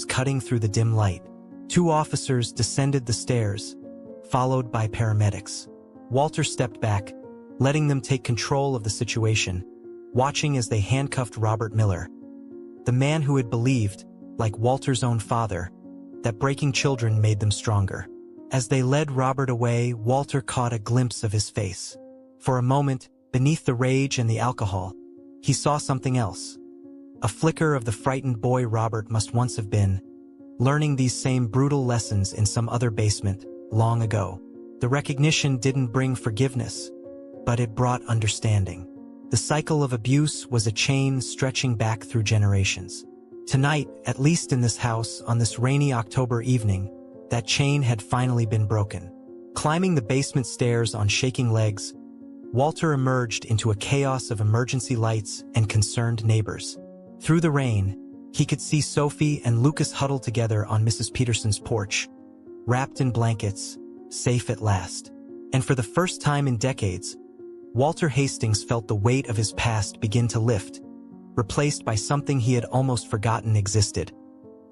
cutting through the dim light. Two officers descended the stairs, followed by paramedics. Walter stepped back, letting them take control of the situation, watching as they handcuffed Robert Miller, the man who had believed, like Walter's own father, that breaking children made them stronger. As they led Robert away, Walter caught a glimpse of his face. For a moment, beneath the rage and the alcohol, he saw something else. A flicker of the frightened boy Robert must once have been, learning these same brutal lessons in some other basement, long ago. The recognition didn't bring forgiveness, but it brought understanding. The cycle of abuse was a chain stretching back through generations. Tonight, at least in this house, on this rainy October evening, that chain had finally been broken. Climbing the basement stairs on shaking legs, Walter emerged into a chaos of emergency lights and concerned neighbors. Through the rain, he could see Sophie and Lucas huddled together on Mrs. Peterson's porch, wrapped in blankets, safe at last. And for the first time in decades, Walter Hastings felt the weight of his past begin to lift, replaced by something he had almost forgotten existed: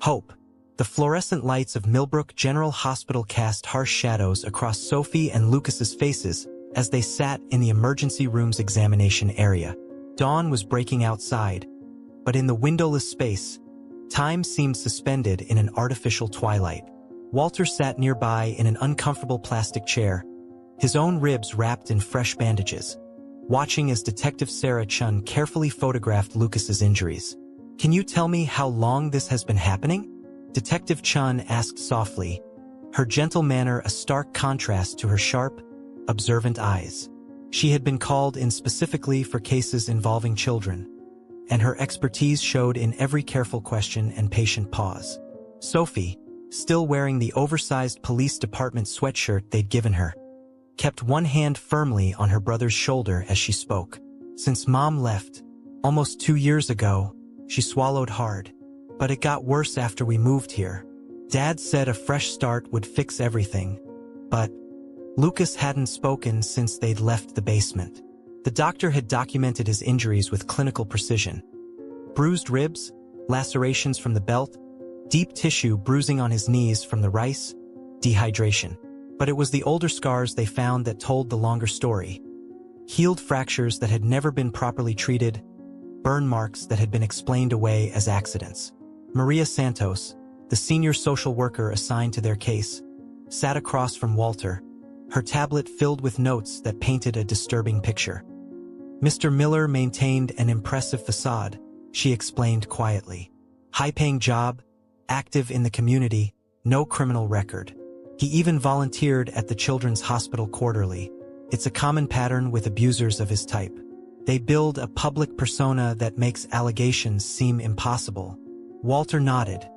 hope. The fluorescent lights of Millbrook General Hospital cast harsh shadows across Sophie and Lucas's faces as they sat in the emergency room's examination area. Dawn was breaking outside, but in the windowless space, time seemed suspended in an artificial twilight. Walter sat nearby in an uncomfortable plastic chair, his own ribs wrapped in fresh bandages, watching as Detective Sarah Chun carefully photographed Lucas's injuries. "Can you tell me how long this has been happening?" Detective Chun asked softly, her gentle manner a stark contrast to her sharp, observant eyes. She had been called in specifically for cases involving children, and her expertise showed in every careful question and patient pause. Sophie, still wearing the oversized police department sweatshirt they'd given her, kept one hand firmly on her brother's shoulder as she spoke. "Since Mom left, almost 2 years ago," she swallowed hard. "But it got worse after we moved here. Dad said a fresh start would fix everything, but..." Lucas hadn't spoken since they'd left the basement. The doctor had documented his injuries with clinical precision. Bruised ribs, lacerations from the belt, deep tissue bruising on his knees from the rice, dehydration. But it was the older scars they found that told the longer story. Healed fractures that had never been properly treated, burn marks that had been explained away as accidents. Maria Santos, the senior social worker assigned to their case, sat across from Walter, her tablet filled with notes that painted a disturbing picture. "Mr. Miller maintained an impressive facade," she explained quietly. "High-paying job, active in the community, no criminal record. He even volunteered at the Children's Hospital quarterly. It's a common pattern with abusers of his type. They build a public persona that makes allegations seem impossible." Walter nodded,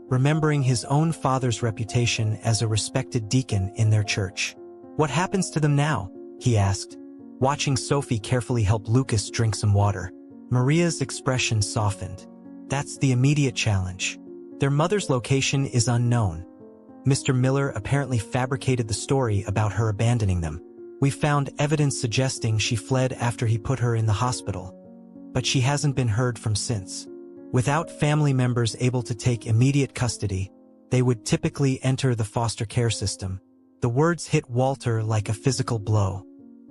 remembering his own father's reputation as a respected deacon in their church. "What happens to them now?" he asked, watching Sophie carefully help Lucas drink some water. Maria's expression softened. "That's the immediate challenge. Their mother's location is unknown. Mr. Miller apparently fabricated the story about her abandoning them. We found evidence suggesting she fled after he put her in the hospital, but she hasn't been heard from since. Without family members able to take immediate custody, they would typically enter the foster care system." The words hit Walter like a physical blow.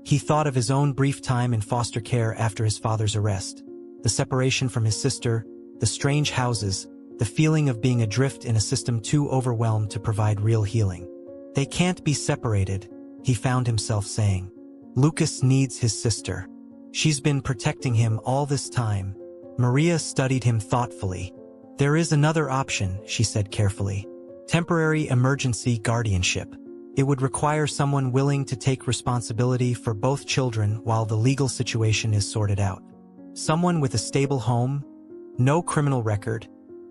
He thought of his own brief time in foster care after his father's arrest. The separation from his sister, the strange houses, the feeling of being adrift in a system too overwhelmed to provide real healing. "They can't be separated," he found himself saying. "Lucas needs his sister. She's been protecting him all this time." Maria studied him thoughtfully. "There is another option," she said carefully. "Temporary emergency guardianship. It would require someone willing to take responsibility for both children while the legal situation is sorted out. Someone with a stable home, no criminal record,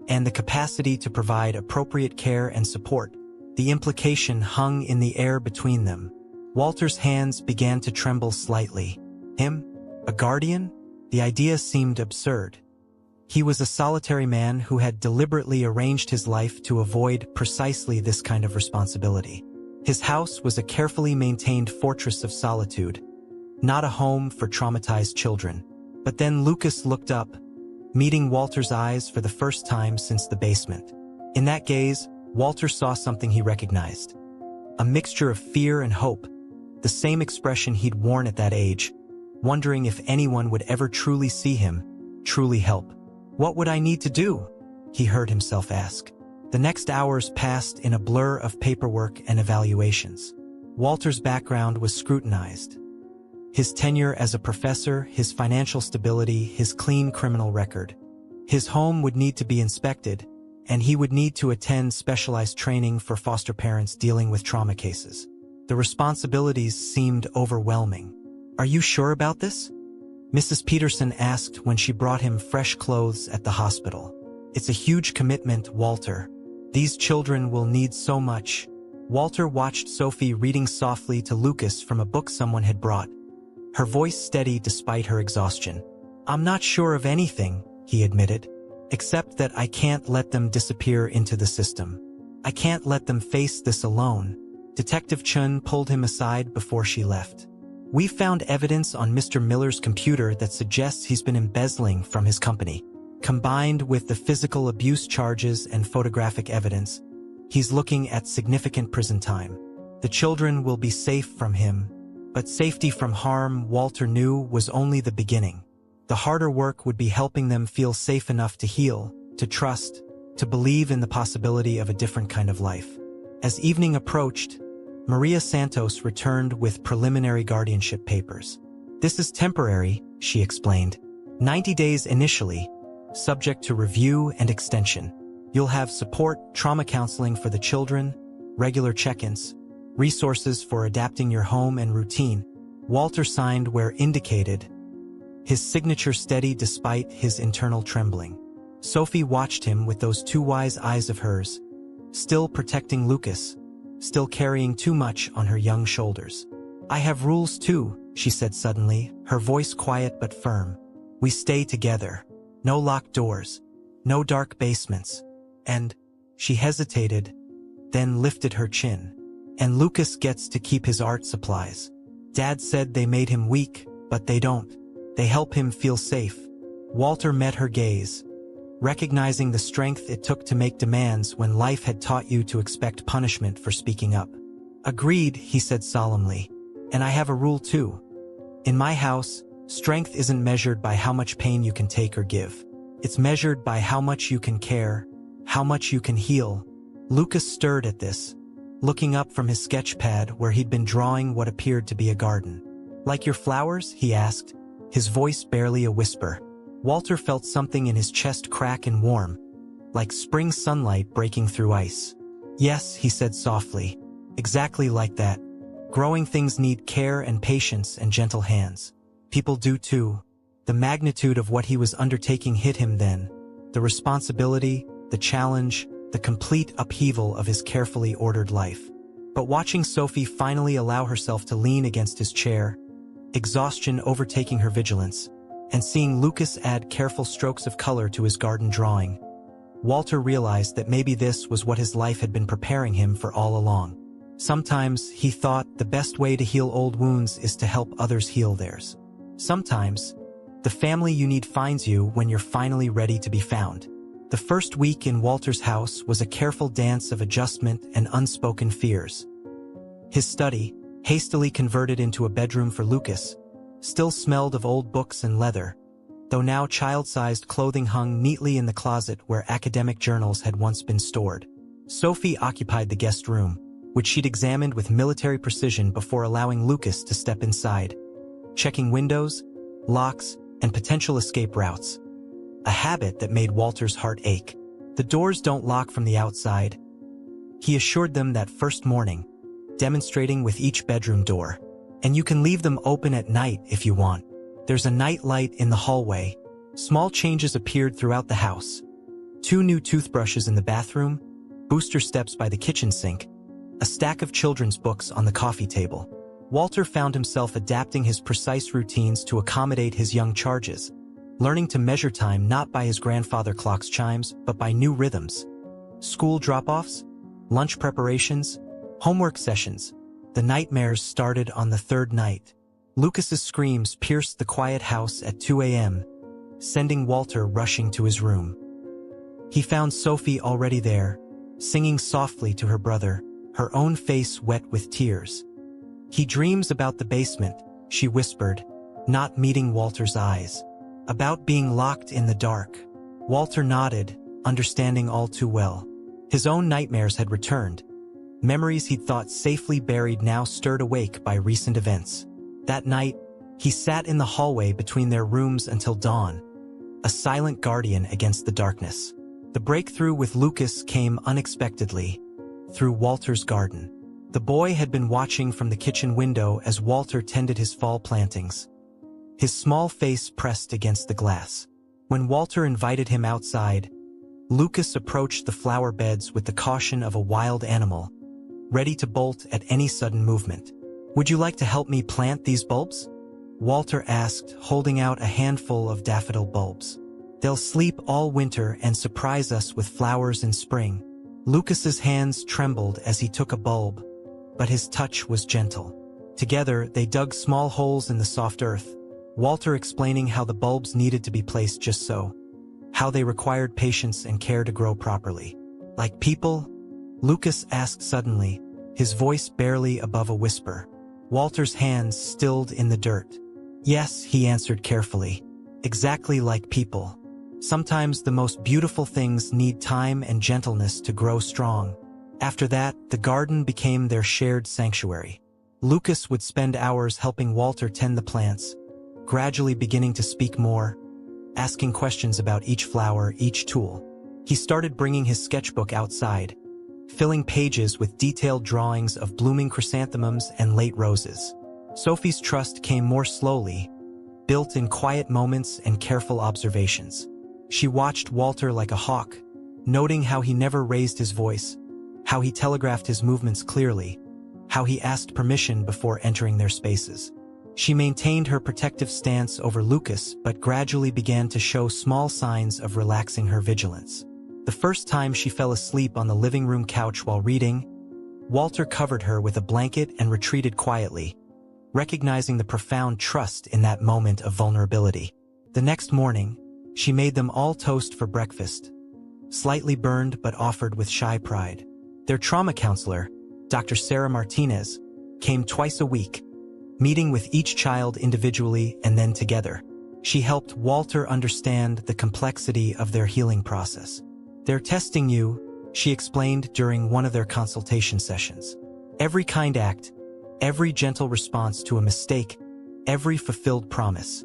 and the capacity to provide appropriate care and support." The implication hung in the air between them. Walter's hands began to tremble slightly. Him? A guardian? The idea seemed absurd. He was a solitary man who had deliberately arranged his life to avoid precisely this kind of responsibility. His house was a carefully maintained fortress of solitude, not a home for traumatized children. But then Lucas looked up, meeting Walter's eyes for the first time since the basement. In that gaze, Walter saw something he recognized. A mixture of fear and hope, the same expression he'd worn at that age, wondering if anyone would ever truly see him, truly help. "What would I need to do?" he heard himself ask. The next hours passed in a blur of paperwork and evaluations. Walter's background was scrutinized. His tenure as a professor, his financial stability, his clean criminal record. His home would need to be inspected, and he would need to attend specialized training for foster parents dealing with trauma cases. The responsibilities seemed overwhelming. "Are you sure about this?" Mrs. Peterson asked when she brought him fresh clothes at the hospital. "It's a huge commitment, Walter. These children will need so much." Walter watched Sophie reading softly to Lucas from a book someone had brought, her voice steady despite her exhaustion. "I'm not sure of anything," he admitted, "except that I can't let them disappear into the system. I can't let them face this alone." Detective Chun pulled him aside before she left. "We found evidence on Mr. Miller's computer that suggests he's been embezzling from his company. Combined with the physical abuse charges and photographic evidence, he's looking at significant prison time. The children will be safe from him, but safety from harm, Walter knew, was only the beginning. The harder work would be helping them feel safe enough to heal, to trust, to believe in the possibility of a different kind of life. As evening approached, Maria Santos returned with preliminary guardianship papers. "This is temporary," she explained. 90 days initially, subject to review and extension. You'll have support, trauma counseling for the children, regular check-ins, resources for adapting your home and routine." Walter signed where indicated, his signature steady despite his internal trembling. Sophie watched him with those two wise eyes of hers, still protecting Lucas, still carrying too much on her young shoulders. "I have rules too," she said suddenly, her voice quiet but firm. "We stay together. No locked doors. No dark basements. And," she hesitated, then lifted her chin, "and Lucas gets to keep his art supplies. Dad said they made him weak, but they don't. They help him feel safe." Walter met her gaze, recognizing the strength it took to make demands when life had taught you to expect punishment for speaking up. "Agreed," he said solemnly. "And I have a rule too. In my house, strength isn't measured by how much pain you can take or give. It's measured by how much you can care, how much you can heal." Lucas stirred at this, looking up from his sketch pad where he'd been drawing what appeared to be a garden. "Like your flowers?" he asked, his voice barely a whisper. Walter felt something in his chest crack and warm, like spring sunlight breaking through ice. "Yes," he said softly, "exactly like that. Growing things need care and patience and gentle hands. People do too." The magnitude of what he was undertaking hit him then, the responsibility, the challenge, the complete upheaval of his carefully ordered life. But watching Sophie finally allow herself to lean against his chair, exhaustion overtaking her vigilance, and seeing Lucas add careful strokes of color to his garden drawing, Walter realized that maybe this was what his life had been preparing him for all along. Sometimes, he thought, the best way to heal old wounds is to help others heal theirs. Sometimes, the family you need finds you when you're finally ready to be found. The first week in Walter's house was a careful dance of adjustment and unspoken fears. His study, hastily converted into a bedroom for Lucas, still smelled of old books and leather, though now child-sized clothing hung neatly in the closet where academic journals had once been stored. Sophie occupied the guest room, which she'd examined with military precision before allowing Lucas to step inside, checking windows, locks, and potential escape routes. A habit that made Walter's heart ache. "The doors don't lock from the outside," he assured them that first morning, demonstrating with each bedroom door. "And you can leave them open at night if you want. There's a night light in the hallway." Small changes appeared throughout the house. 2 new toothbrushes in the bathroom, booster steps by the kitchen sink, a stack of children's books on the coffee table. Walter found himself adapting his precise routines to accommodate his young charges, learning to measure time not by his grandfather clock's chimes, but by new rhythms. School drop-offs, lunch preparations, homework sessions. The nightmares started on the 3rd night. Lucas's screams pierced the quiet house at 2 a.m., sending Walter rushing to his room. He found Sophie already there, singing softly to her brother, her own face wet with tears. "He dreams about the basement," she whispered, not meeting Walter's eyes. "About being locked in the dark." Walter nodded, understanding all too well. His own nightmares had returned. Memories he'd thought safely buried now stirred awake by recent events. That night, he sat in the hallway between their rooms until dawn, a silent guardian against the darkness. The breakthrough with Lucas came unexpectedly, through Walter's garden. The boy had been watching from the kitchen window as Walter tended his fall plantings, his small face pressed against the glass. When Walter invited him outside, Lucas approached the flower beds with the caution of a wild animal, ready to bolt at any sudden movement. "Would you like to help me plant these bulbs?" Walter asked, holding out a handful of daffodil bulbs. "They'll sleep all winter and surprise us with flowers in spring." Lucas's hands trembled as he took a bulb, but his touch was gentle. Together, they dug small holes in the soft earth, Walter explaining how the bulbs needed to be placed just so, how they required patience and care to grow properly. "Like people?" Lucas asked suddenly, his voice barely above a whisper. Walter's hands stilled in the dirt. "Yes," he answered carefully. "Exactly like people. Sometimes the most beautiful things need time and gentleness to grow strong." After that, the garden became their shared sanctuary. Lucas would spend hours helping Walter tend the plants, gradually beginning to speak more, asking questions about each flower, each tool. He started bringing his sketchbook outside, filling pages with detailed drawings of blooming chrysanthemums and late roses. Sophie's trust came more slowly, built in quiet moments and careful observations. She watched Walter like a hawk, noting how he never raised his voice, how he telegraphed his movements clearly, how he asked permission before entering their spaces. She maintained her protective stance over Lucas but gradually began to show small signs of relaxing her vigilance. The first time she fell asleep on the living room couch while reading, Walter covered her with a blanket and retreated quietly, recognizing the profound trust in that moment of vulnerability. The next morning, she made them all toast for breakfast, slightly burned but offered with shy pride. Their trauma counselor, Dr. Sarah Martinez, came twice a week, meeting with each child individually and then together. She helped Walter understand the complexity of their healing process. "They're testing you," she explained during one of their consultation sessions. "Every kind act, every gentle response to a mistake, every fulfilled promise.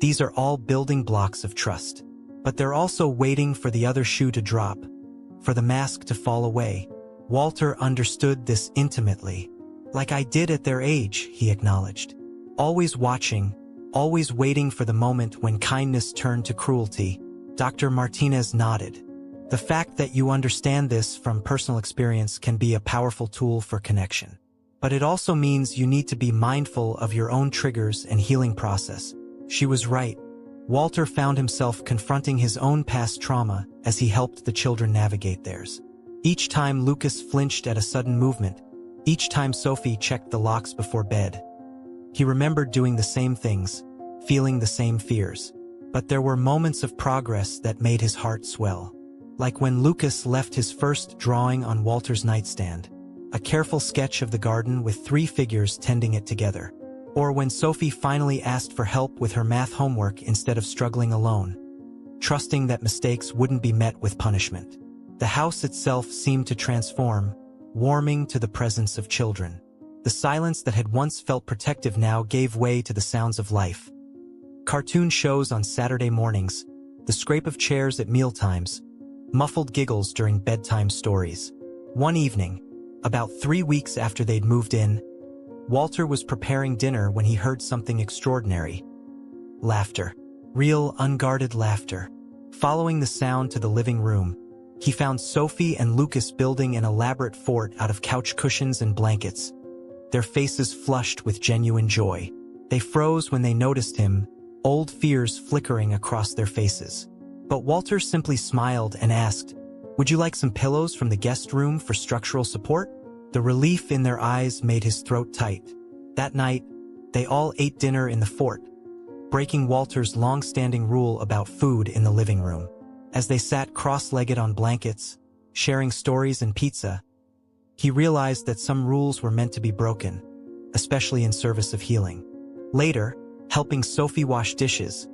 These are all building blocks of trust. But they're also waiting for the other shoe to drop, for the mask to fall away." Walter understood this intimately. "Like I did at their age," he acknowledged. "Always watching, always waiting for the moment when kindness turned to cruelty." Dr. Martinez nodded. "The fact that you understand this from personal experience can be a powerful tool for connection. But it also means you need to be mindful of your own triggers and healing process." She was right. Walter found himself confronting his own past trauma as he helped the children navigate theirs. Each time Lucas flinched at a sudden movement, each time Sophie checked the locks before bed, he remembered doing the same things, feeling the same fears. But there were moments of progress that made his heart swell. Like when Lucas left his first drawing on Walter's nightstand, a careful sketch of the garden with 3 figures tending it together. Or when Sophie finally asked for help with her math homework instead of struggling alone, trusting that mistakes wouldn't be met with punishment. The house itself seemed to transform, warming to the presence of children. The silence that had once felt protective now gave way to the sounds of life. Cartoon shows on Saturday mornings, the scrape of chairs at mealtimes, muffled giggles during bedtime stories. One evening, about 3 weeks after they'd moved in, Walter was preparing dinner when he heard something extraordinary. Laughter. Real, unguarded laughter. Following the sound to the living room, he found Sophie and Lucas building an elaborate fort out of couch cushions and blankets, their faces flushed with genuine joy. They froze when they noticed him, old fears flickering across their faces. But Walter simply smiled and asked, "Would you like some pillows from the guest room for structural support?" The relief in their eyes made his throat tight. That night, they all ate dinner in the fort, breaking Walter's long-standing rule about food in the living room. As they sat cross-legged on blankets, sharing stories and pizza. He realized that some rules were meant to be broken, especially in service of healing. Later, helping Sophie wash dishes,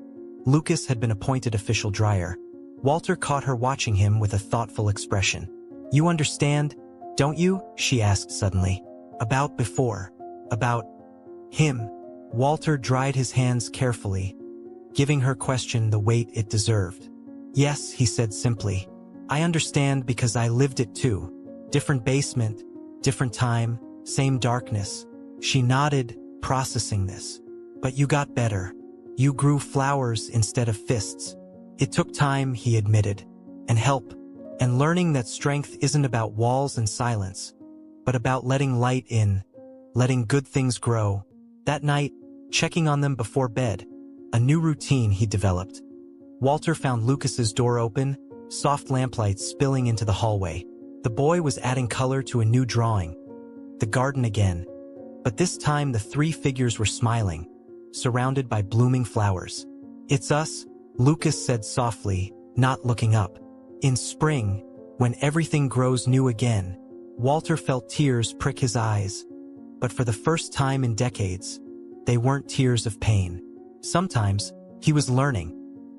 Lucas had been appointed official dryer. Walter caught her watching him with a thoughtful expression. "You understand, don't you?" she asked suddenly. "About before. About him." Walter dried his hands carefully, giving her question the weight it deserved. "Yes," he said simply. "I understand because I lived it too. Different basement, different time, same darkness." She nodded, processing this. "But you got better. You grew flowers instead of fists." "It took time," he admitted, "and help, and learning that strength isn't about walls and silence, but about letting light in, letting good things grow." That night, checking on them before bed, a new routine he developed. Walter found Lucas's door open, soft lamplight spilling into the hallway. The boy was adding color to a new drawing. The garden again. But this time the three figures were smiling, surrounded by blooming flowers. "It's us," Lucas said softly, not looking up. "In spring, when everything grows new again." Walter felt tears prick his eyes. But for the first time in decades, they weren't tears of pain. Sometimes, he was learning.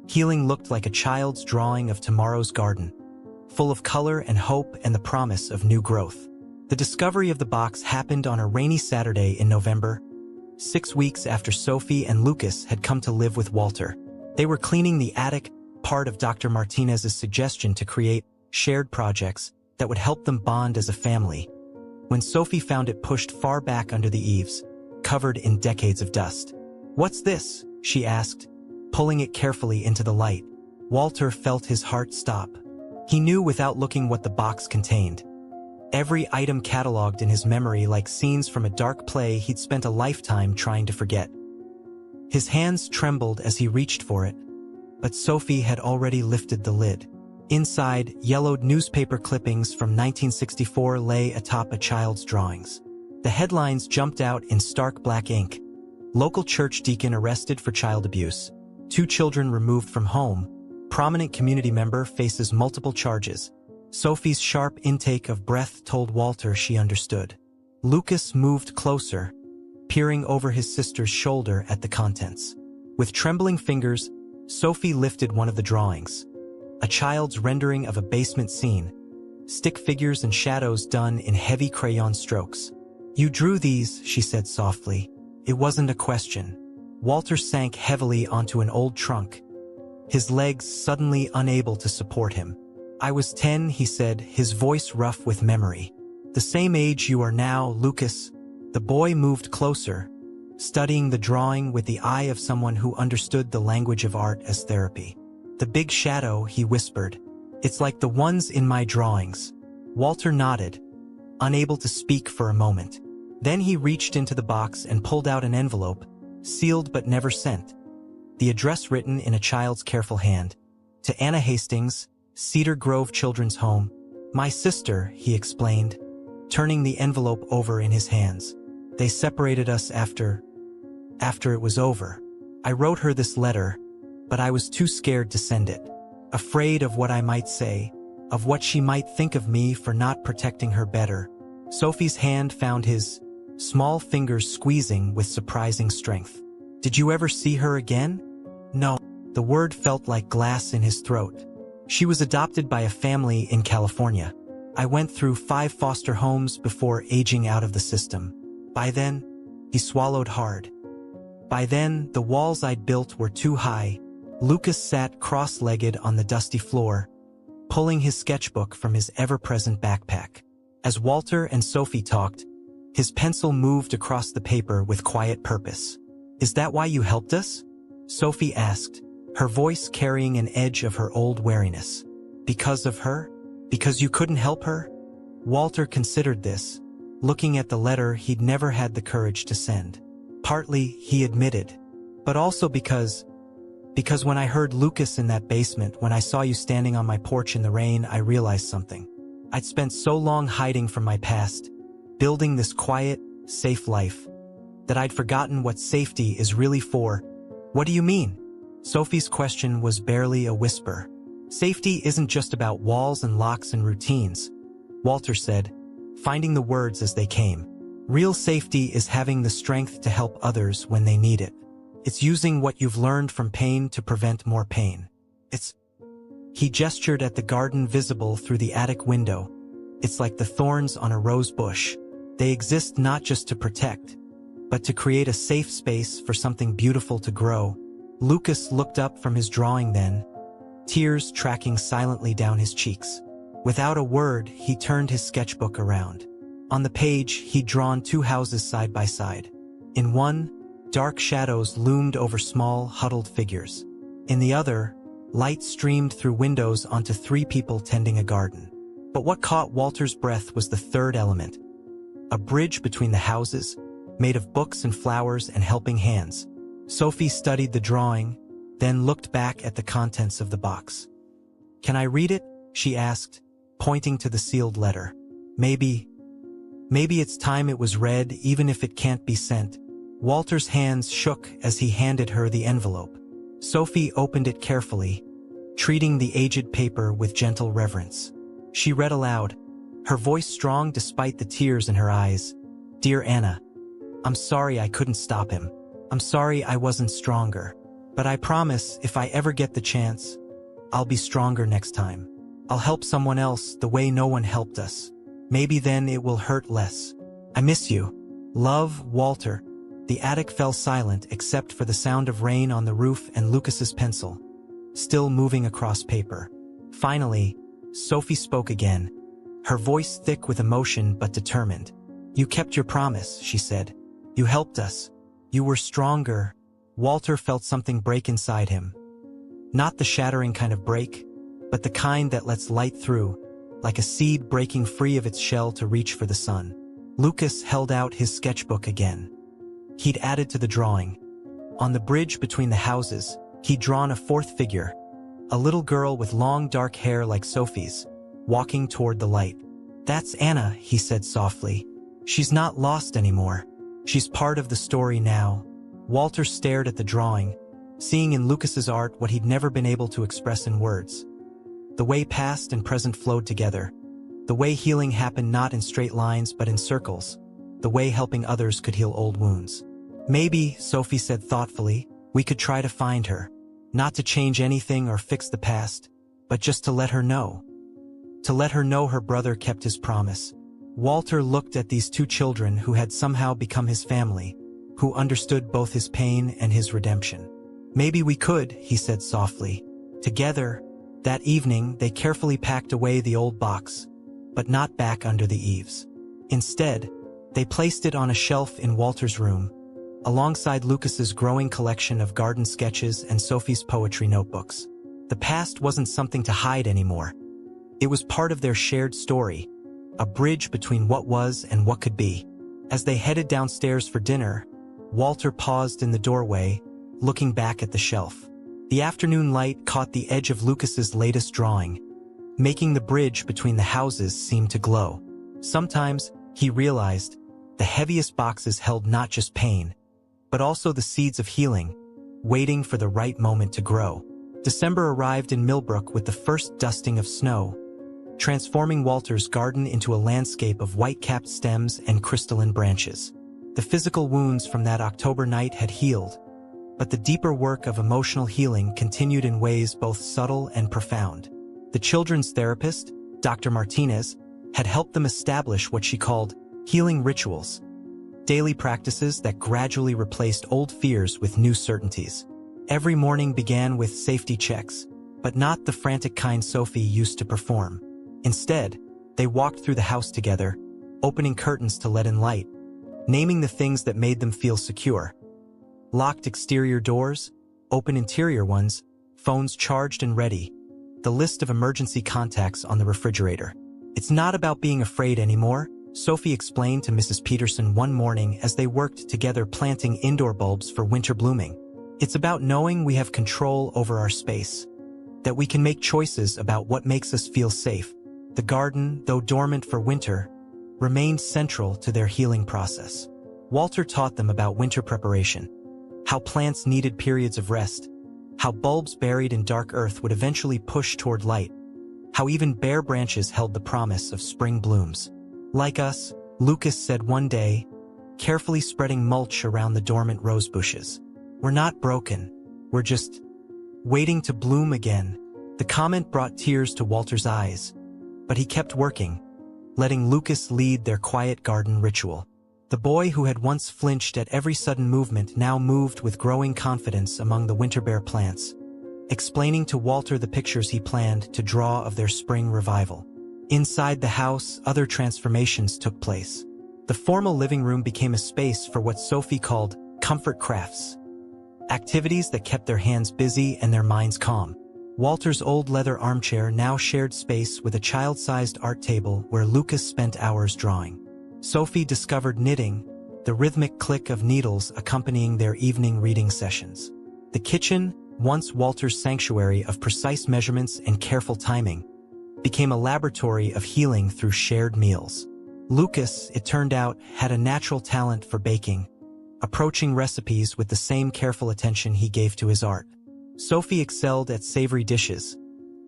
Healing looked like a child's drawing of tomorrow's garden, full of color and hope and the promise of new growth. The discovery of the box happened on a rainy Saturday in November, 6 weeks after Sophie and Lucas had come to live with Walter. They were cleaning the attic, part of Dr. Martinez's suggestion to create shared projects that would help them bond as a family, when Sophie found it pushed far back under the eaves, covered in decades of dust. "What's this?" she asked, pulling it carefully into the light. Walter felt his heart stop. He knew without looking what the box contained. Every item cataloged in his memory like scenes from a dark play he'd spent a lifetime trying to forget. His hands trembled as he reached for it, but Sophie had already lifted the lid. Inside, yellowed newspaper clippings from 1964 lay atop a child's drawings. The headlines jumped out in stark black ink. "Local church deacon arrested for child abuse. 2 children removed from home. Prominent community member faces multiple charges." Sophie's sharp intake of breath told Walter she understood. Lucas moved closer, peering over his sister's shoulder at the contents. With trembling fingers, Sophie lifted one of the drawings. A child's rendering of a basement scene, stick figures and shadows done in heavy crayon strokes. "You drew these," she said softly. It wasn't a question. Walter sank heavily onto an old trunk, his legs suddenly unable to support him. "I was 10, he said, his voice rough with memory. "The same age you are now, Lucas." The boy moved closer, studying the drawing with the eye of someone who understood the language of art as therapy. "The big shadow," he whispered. "It's like the ones in my drawings." Walter nodded, unable to speak for a moment. Then he reached into the box and pulled out an envelope, sealed but never sent. The address written in a child's careful hand. "To Anna Hastings, Cedar Grove Children's Home." "My sister," he explained, turning the envelope over in his hands. "They separated us after it was over. I wrote her this letter, but I was too scared to send it. Afraid of what I might say, of what she might think of me for not protecting her better." Sophie's hand found his, small fingers squeezing with surprising strength. "Did you ever see her again?" "No." The word felt like glass in his throat. "She was adopted by a family in California. I went through 5 foster homes before aging out of the system. By then," he swallowed hard. "By then, the walls I'd built were too high." Lucas sat cross-legged on the dusty floor, pulling his sketchbook from his ever-present backpack. As Walter and Sophie talked, his pencil moved across the paper with quiet purpose. "Is that why you helped us?" Sophie asked, her voice carrying an edge of her old wariness. "Because of her? Because you couldn't help her?" Walter considered this, looking at the letter he'd never had the courage to send. "Partly," he admitted, "but also because when I heard Lucas in that basement, when I saw you standing on my porch in the rain, I realized something. I'd spent so long hiding from my past, building this quiet, safe life, that I'd forgotten what safety is really for." "What do you mean?" Sophie's question was barely a whisper. Safety isn't just about walls and locks and routines, Walter said, finding the words as they came. Real safety is having the strength to help others when they need it. It's using what you've learned from pain to prevent more pain. He gestured at the garden visible through the attic window. It's like the thorns on a rose bush. They exist not just to protect, but to create a safe space for something beautiful to grow. Lucas looked up from his drawing then, tears tracking silently down his cheeks. Without a word, he turned his sketchbook around. On the page, he'd drawn two houses side by side. In one, dark shadows loomed over small, huddled figures. In the other, light streamed through windows onto three people tending a garden. But what caught Walter's breath was the third element. A bridge between the houses, made of books and flowers and helping hands. Sophie studied the drawing, then looked back at the contents of the box. "Can I read it?" she asked, pointing to the sealed letter. Maybe it's time it was read, even if it can't be sent." Walter's hands shook as he handed her the envelope. Sophie opened it carefully, treating the aged paper with gentle reverence. She read aloud, her voice strong despite the tears in her eyes. "Dear Anna, I'm sorry I couldn't stop him. I'm sorry I wasn't stronger. But I promise if I ever get the chance, I'll be stronger next time. I'll help someone else the way no one helped us. Maybe then it will hurt less. I miss you. Love, Walter." The attic fell silent except for the sound of rain on the roof and Lucas's pencil, still moving across paper. Finally, Sophie spoke again, her voice thick with emotion but determined. "You kept your promise," she said. "You helped us. You were stronger." Walter felt something break inside him. Not the shattering kind of break, but the kind that lets light through, like a seed breaking free of its shell to reach for the sun. Lucas held out his sketchbook again. He'd added to the drawing. On the bridge between the houses, he'd drawn a fourth figure, a little girl with long dark hair like Sophie's, walking toward the light. "That's Anna," he said softly. "She's not lost anymore. She's part of the story now." Walter stared at the drawing, seeing in Lucas's art what he'd never been able to express in words. The way past and present flowed together. The way healing happened not in straight lines but in circles. The way helping others could heal old wounds. "Maybe," Sophie said thoughtfully, "we could try to find her. Not to change anything or fix the past, but just to let her know. To let her know her brother kept his promise." Walter looked at these two children who had somehow become his family, who understood both his pain and his redemption. "Maybe we could," he said softly. Together, that evening, they carefully packed away the old box, but not back under the eaves. Instead, they placed it on a shelf in Walter's room, alongside Lucas's growing collection of garden sketches and Sophie's poetry notebooks. The past wasn't something to hide anymore. It was part of their shared story, a bridge between what was and what could be. As they headed downstairs for dinner, Walter paused in the doorway, looking back at the shelf. The afternoon light caught the edge of Lucas's latest drawing, making the bridge between the houses seem to glow. Sometimes, he realized, the heaviest boxes held not just pain, but also the seeds of healing, waiting for the right moment to grow. December arrived in Millbrook with the first dusting of snow, transforming Walter's garden into a landscape of white-capped stems and crystalline branches. The physical wounds from that October night had healed, but the deeper work of emotional healing continued in ways both subtle and profound. The children's therapist, Dr. Martinez, had helped them establish what she called healing rituals, daily practices that gradually replaced old fears with new certainties. Every morning began with safety checks, but not the frantic kind Sophie used to perform. Instead, they walked through the house together, opening curtains to let in light, naming the things that made them feel secure. Locked exterior doors, open interior ones, phones charged and ready, the list of emergency contacts on the refrigerator. "It's not about being afraid anymore," Sophie explained to Mrs. Peterson one morning as they worked together planting indoor bulbs for winter blooming. "It's about knowing we have control over our space, that we can make choices about what makes us feel safe." The garden, though dormant for winter, remained central to their healing process. Walter taught them about winter preparation, how plants needed periods of rest, how bulbs buried in dark earth would eventually push toward light, how even bare branches held the promise of spring blooms. Like us, Lucas said one day, carefully spreading mulch around the dormant rose bushes. We're not broken. We're just waiting to bloom again. The comment brought tears to Walter's eyes, but he kept working, letting Lucas lead their quiet garden ritual. The boy who had once flinched at every sudden movement now moved with growing confidence among the winter-bare plants, explaining to Walter the pictures he planned to draw of their spring revival. Inside the house, other transformations took place. The formal living room became a space for what Sophie called comfort crafts, activities that kept their hands busy and their minds calm. Walter's old leather armchair now shared space with a child-sized art table where Lucas spent hours drawing. Sophie discovered knitting, the rhythmic click of needles accompanying their evening reading sessions. The kitchen, once Walter's sanctuary of precise measurements and careful timing, became a laboratory of healing through shared meals. Lucas, it turned out, had a natural talent for baking, approaching recipes with the same careful attention he gave to his art. Sophie excelled at savory dishes,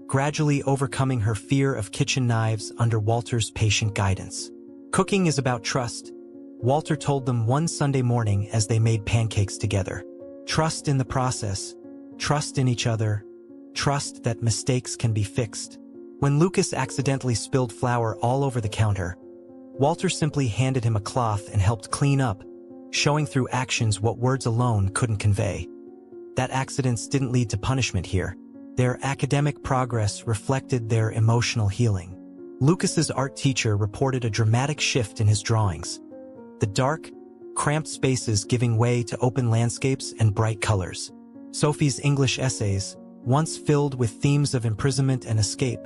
gradually overcoming her fear of kitchen knives under Walter's patient guidance. Cooking is about trust, Walter told them one Sunday morning as they made pancakes together. Trust in the process, trust in each other, trust that mistakes can be fixed. When Lucas accidentally spilled flour all over the counter, Walter simply handed him a cloth and helped clean up, showing through actions what words alone couldn't convey. That accidents didn't lead to punishment here. Their academic progress reflected their emotional healing. Lucas's art teacher reported a dramatic shift in his drawings, the dark, cramped spaces giving way to open landscapes and bright colors. Sophie's English essays, once filled with themes of imprisonment and escape,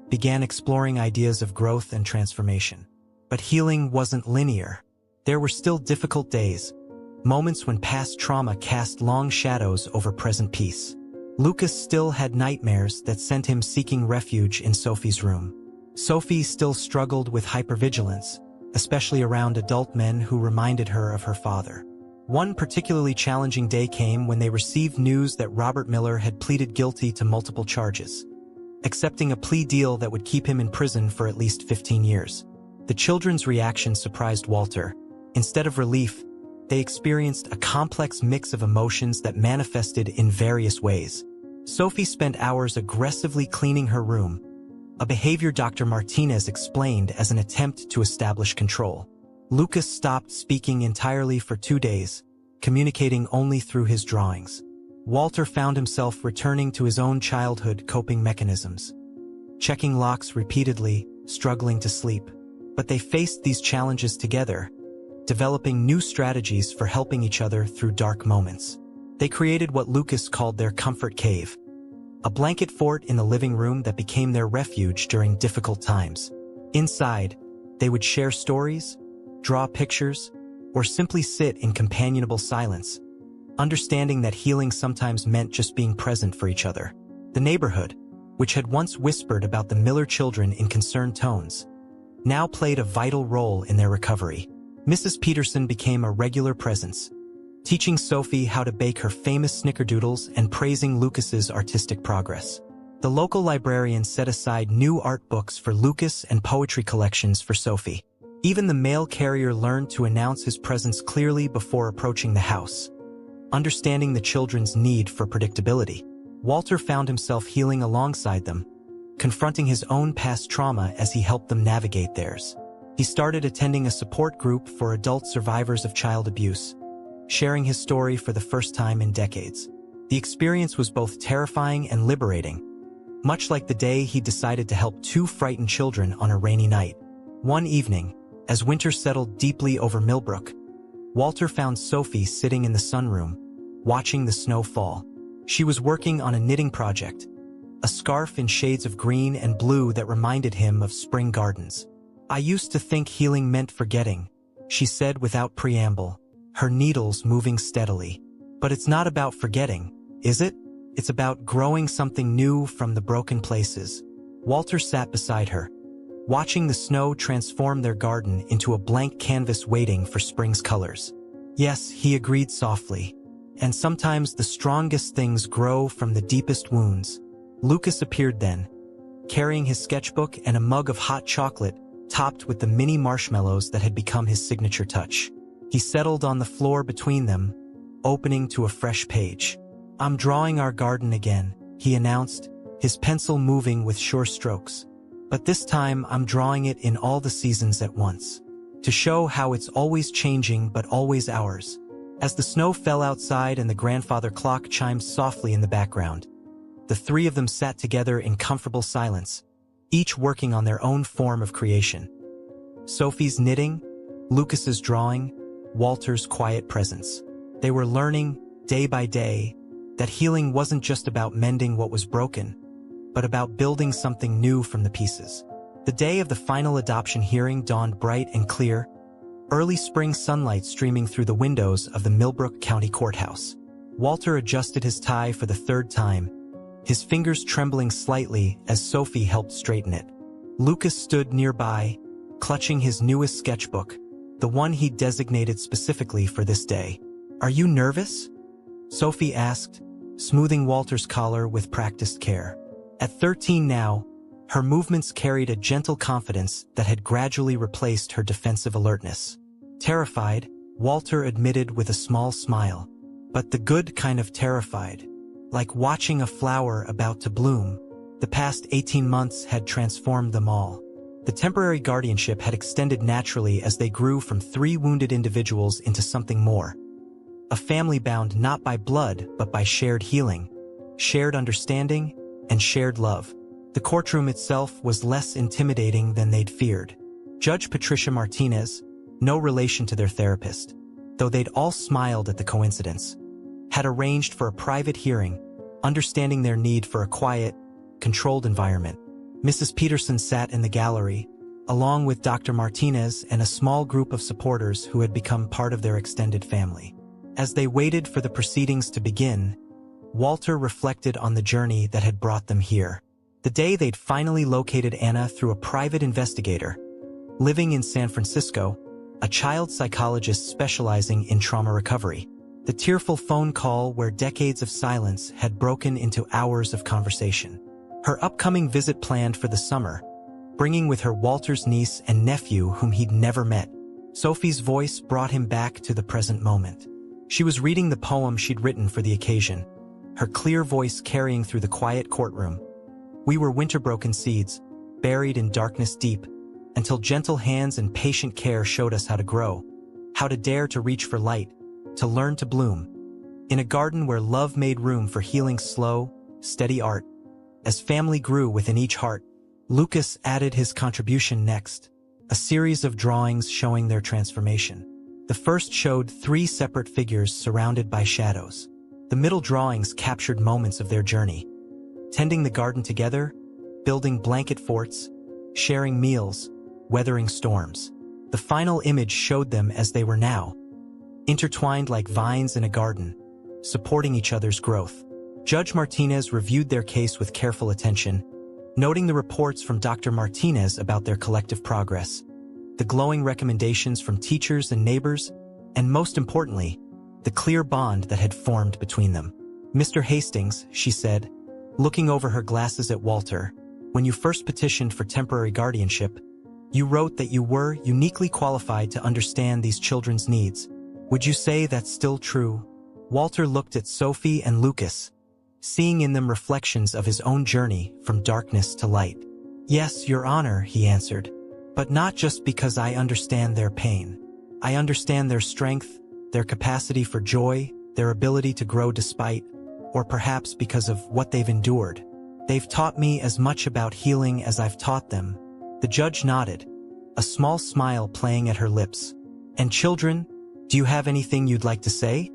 began exploring ideas of growth and transformation. But healing wasn't linear. There were still difficult days, moments when past trauma cast long shadows over present peace. Lucas still had nightmares that sent him seeking refuge in Sophie's room. Sophie still struggled with hypervigilance, especially around adult men who reminded her of her father. One particularly challenging day came when they received news that Robert Miller had pleaded guilty to multiple charges, accepting a plea deal that would keep him in prison for at least 15 years. The children's reaction surprised Walter. Instead of relief, they experienced a complex mix of emotions that manifested in various ways. Sophie spent hours aggressively cleaning her room, a behavior Dr. Martinez explained as an attempt to establish control. Lucas stopped speaking entirely for 2 days, communicating only through his drawings. Walter found himself returning to his own childhood coping mechanisms, checking locks repeatedly, struggling to sleep. But they faced these challenges together, developing new strategies for helping each other through dark moments. They created what Lucas called their comfort cave, a blanket fort in the living room that became their refuge during difficult times. Inside, they would share stories, draw pictures, or simply sit in companionable silence, understanding that healing sometimes meant just being present for each other. The neighborhood, which had once whispered about the Miller children in concerned tones, now played a vital role in their recovery. Mrs. Peterson became a regular presence, teaching Sophie how to bake her famous snickerdoodles and praising Lucas's artistic progress. The local librarian set aside new art books for Lucas and poetry collections for Sophie. Even the mail carrier learned to announce his presence clearly before approaching the house, understanding the children's need for predictability. Walter found himself healing alongside them, confronting his own past trauma as he helped them navigate theirs. He started attending a support group for adult survivors of child abuse, sharing his story for the first time in decades. The experience was both terrifying and liberating, much like the day he decided to help 2 frightened children on a rainy night. One evening, as winter settled deeply over Millbrook, Walter found Sophie sitting in the sunroom, watching the snow fall. She was working on a knitting project, a scarf in shades of green and blue that reminded him of spring gardens. "I used to think healing meant forgetting," she said without preamble, her needles moving steadily. "But it's not about forgetting, is it? It's about growing something new from the broken places." Walter sat beside her, watching the snow transform their garden into a blank canvas waiting for spring's colors. "Yes," he agreed softly, And sometimes the strongest things grow from the deepest wounds. Lucas appeared then, carrying his sketchbook and a mug of hot chocolate topped with the mini marshmallows that had become his signature touch. He settled on the floor between them, opening to a fresh page. "I'm drawing our garden again," he announced, his pencil moving with sure strokes. "But this time I'm drawing it in all the seasons at once, to show how it's always changing but always ours." As the snow fell outside and the grandfather clock chimed softly in the background, the three of them sat together in comfortable silence, each working on their own form of creation. Sophie's knitting, Lucas's drawing, Walter's quiet presence. They were learning, day by day, that healing wasn't just about mending what was broken, but about building something new from the pieces. The day of the final adoption hearing dawned bright and clear, early spring sunlight streaming through the windows of the Millbrook County Courthouse. Walter adjusted his tie for the third time, his fingers trembling slightly as Sophie helped straighten it. Lucas stood nearby, clutching his newest sketchbook, the one he'd designated specifically for this day. "Are you nervous?" Sophie asked, smoothing Walter's collar with practiced care. At 13 now, her movements carried a gentle confidence that had gradually replaced her defensive alertness. "Terrified," Walter admitted with a small smile, "but the good kind of terrified. Like watching a flower about to bloom." The past 18 months had transformed them all. The temporary guardianship had extended naturally as they grew from 3 wounded individuals into something more. A family bound not by blood but by shared healing, shared understanding, and shared love. The courtroom itself was less intimidating than they'd feared. Judge Patricia Martinez, no relation to their therapist, though they'd all smiled at the coincidence, had arranged for a private hearing, understanding their need for a quiet, controlled environment. Mrs. Peterson sat in the gallery, along with Dr. Martinez and a small group of supporters who had become part of their extended family. As they waited for the proceedings to begin, Walter reflected on the journey that had brought them here. The day they'd finally located Anna through a private investigator, living in San Francisco, a child psychologist specializing in trauma recovery. The tearful phone call where decades of silence had broken into hours of conversation. Her upcoming visit planned for the summer, bringing with her Walter's niece and nephew whom he'd never met. Sophie's voice brought him back to the present moment. She was reading the poem she'd written for the occasion, her clear voice carrying through the quiet courtroom. "We were winter-broken seeds, buried in darkness deep, until gentle hands and patient care showed us how to grow, how to dare to reach for light, to learn to bloom. In a garden where love made room for healing slow, steady art." As family grew within each heart, Lucas added his contribution next, a series of drawings showing their transformation. The first showed 3 separate figures surrounded by shadows. The middle drawings captured moments of their journey, tending the garden together, building blanket forts, sharing meals, weathering storms. The final image showed them as they were now, intertwined like vines in a garden, supporting each other's growth. Judge Martinez reviewed their case with careful attention, noting the reports from Dr. Martinez about their collective progress, the glowing recommendations from teachers and neighbors, and most importantly, the clear bond that had formed between them. "Mr. Hastings," she said, looking over her glasses at Walter, "when you first petitioned for temporary guardianship, you wrote that you were uniquely qualified to understand these children's needs. Would you say that's still true?" Walter looked at Sophie and Lucas, seeing in them reflections of his own journey from darkness to light. "Yes, Your Honor," he answered, "but not just because I understand their pain. I understand their strength, their capacity for joy, their ability to grow despite, or perhaps because of what they've endured. They've taught me as much about healing as I've taught them." The judge nodded, a small smile playing at her lips. "And children, do you have anything you'd like to say?"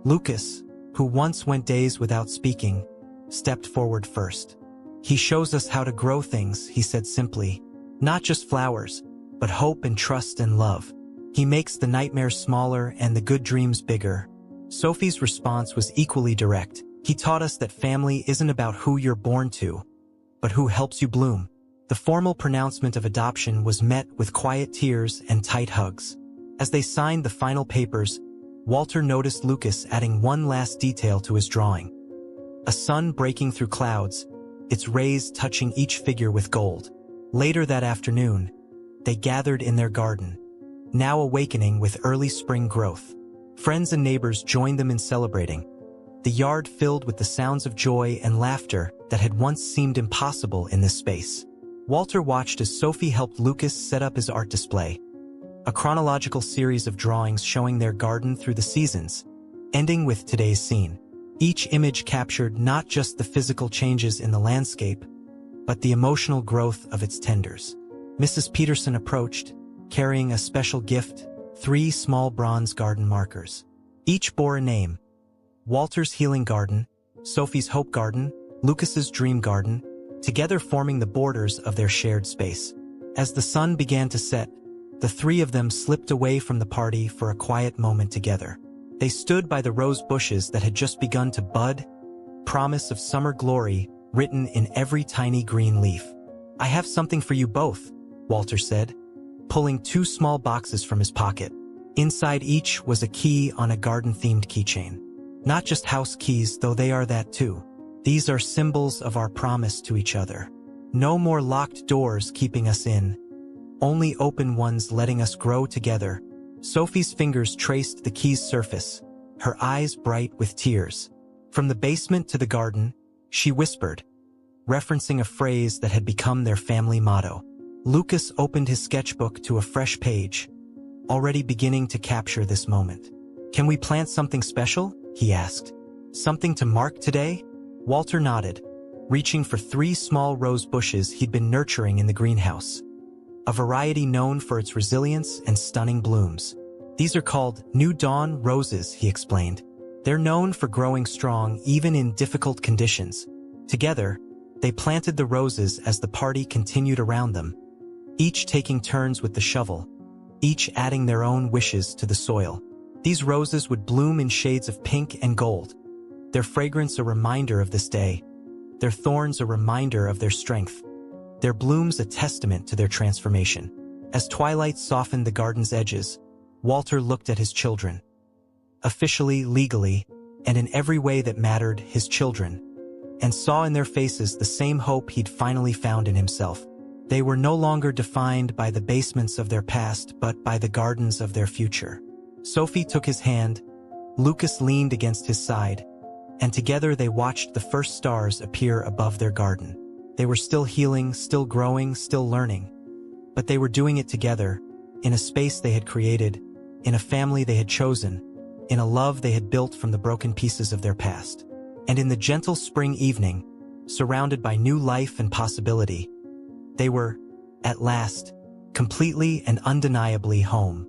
Lucas, who once went days without speaking, stepped forward first. "He shows us how to grow things," he said simply. "Not just flowers, but hope and trust and love. He makes the nightmares smaller and the good dreams bigger." Sophie's response was equally direct. "He taught us that family isn't about who you're born to, but who helps you bloom." The formal pronouncement of adoption was met with quiet tears and tight hugs. As they signed the final papers, Walter noticed Lucas adding one last detail to his drawing. A sun breaking through clouds, its rays touching each figure with gold. Later that afternoon, they gathered in their garden, now awakening with early spring growth. Friends and neighbors joined them in celebrating, the yard filled with the sounds of joy and laughter that had once seemed impossible in this space. Walter watched as Sophie helped Lucas set up his art display, a chronological series of drawings showing their garden through the seasons, ending with today's scene. Each image captured not just the physical changes in the landscape, but the emotional growth of its tenders. Mrs. Peterson approached, carrying a special gift, 3 small bronze garden markers. Each bore a name: Walter's Healing Garden, Sophie's Hope Garden, Lucas's Dream Garden, together forming the borders of their shared space. As the sun began to set, the 3 of them slipped away from the party for a quiet moment together. They stood by the rose bushes that had just begun to bud, promise of summer glory written in every tiny green leaf. "I have something for you both," Walter said, pulling 2 small boxes from his pocket. Inside each was a key on a garden-themed keychain. Not just house keys, though they are that too. These are symbols of our promise to each other. No more locked doors keeping us in, only open ones letting us grow together. Sophie's fingers traced the key's surface, her eyes bright with tears. From the basement to the garden, she whispered, referencing a phrase that had become their family motto. Lucas opened his sketchbook to a fresh page, already beginning to capture this moment. "Can we plant something special?" he asked. "Something to mark today?" Walter nodded, reaching for 3 small rose bushes he'd been nurturing in the greenhouse, a variety known for its resilience and stunning blooms. "These are called New Dawn roses," he explained. "They're known for growing strong even in difficult conditions." Together, they planted the roses as the party continued around them, each taking turns with the shovel, each adding their own wishes to the soil. These roses would bloom in shades of pink and gold, their fragrance a reminder of this day, their thorns a reminder of their strength, their blooms a testament to their transformation. As twilight softened the garden's edges, Walter looked at his children. Officially, legally, and in every way that mattered, his children, and saw in their faces the same hope he'd finally found in himself. They were no longer defined by the basements of their past, but by the gardens of their future. Sophie took his hand, Lucas leaned against his side, and together they watched the first stars appear above their garden. They were still healing, still growing, still learning, but they were doing it together, in a space they had created, in a family they had chosen, in a love they had built from the broken pieces of their past. And in the gentle spring evening, surrounded by new life and possibility, they were, at last, completely and undeniably home.